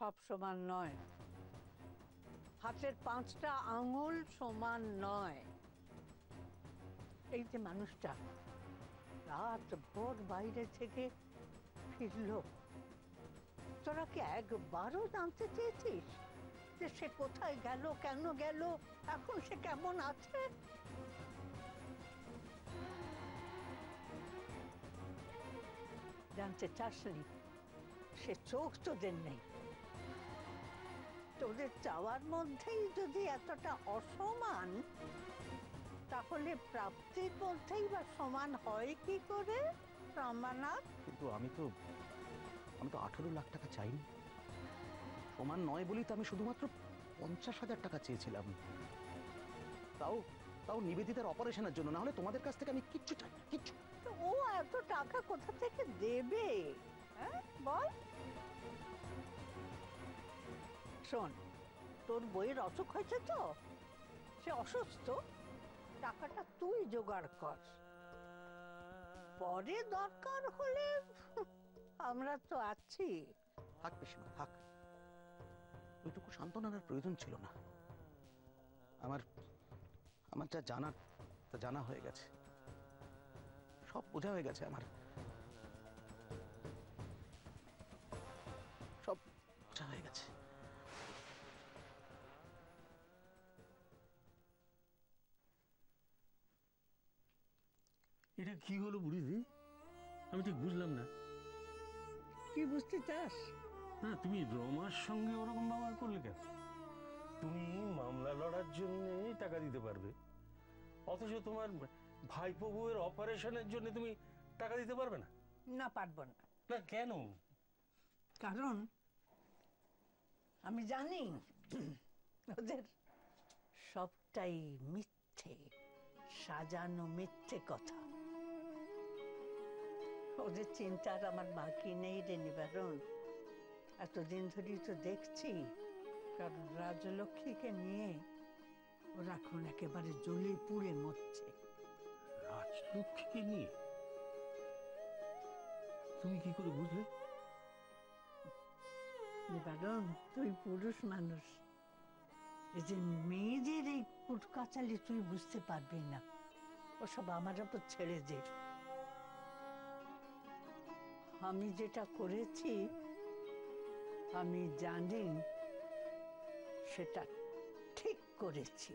সব সমান নয়, হাতের 5টা আঙুল সমান নয়। এই যে মানুষটা রাত ভোর বাইরে থেকে ফিরল, তোরা কি একবারও জানতে চেয়েছিস যে সে কোথায় গেল, কেন গেল, এখন সে কেমন আছে? জানতে চাসনি? সে চোখ তোদের নেই। তোদের চাওয়ার মধ্যেই যদি এতটা অসমান, তাহলে প্রাপ্তির মধ্যেই বা সমান হয় কি করে রামানাথ? কিন্তু আমি তো 18 লাখ টাকা চাইনি। সমান নয় বলেই তো আমি শুধুমাত্র 50,000 টাকা চেয়েছিলাম। তাও তাও নিবেদিতার অপারেশনের জন্য, না হলে তোমাদের কাছ থেকে আমি কিচ্ছু চাই না, কিচ্ছু। ও এত টাকা কোথা থেকে দেবে? হ্যাঁ বল। শোন, তোর বইয়ের অসুখ হয়েছে তো, সে অসুস্থ, টাকাটা তুই জোগাড় কর। পরে দরকার হলে আমরা তো আছি। থাক পিসিমা, থাক। ওইটুকু সান্ত্বনার প্রয়োজন ছিল না। আমার আমার যা জানার তা জানা হয়ে গেছে, সব বোঝা হয়ে গেছে আমার, সব বোঝা হয়ে গেছে। এটা কি হলো বুড়িদি? আমি ঠিক বুঝলাম না। কি বুঝতে চাস? না, তুমি রমার সঙ্গে ওরকম ব্যবহার করলে কেন? তুমি মামলা লড়ার জন্য টাকা দিতে পারবে, অথচ তোমার ভাইপো বউয়ের অপারেশনের জন্য তুমি টাকা দিতে পারবে না? না, পারবো না। না কেন? কারণ আমি জানি ওদের সবটাই মিথ্যে, সাজানো মিথ্যে কথা। ওদের চিন্তার আমার বাকি নেই রে নিবারণ। এতদিন ধরেই তো দেখছি, কারণ রাজলক্ষ্মীকে নিয়ে ওরা এখন একেবারে জ্বলে পুড়ে মরছে। রাজলক্ষ্মীকে নিয়ে? তুমি কি করে বুঝলে? নিবারণ, তুই পুরুষ মানুষ, এই যে মেয়েদের এই কুটকাচালি তুই বুঝতে পারবি না। ওসব আমার উপর ছেড়ে দে। আমি যেটা করেছি আমি জানি সেটা ঠিক করেছি।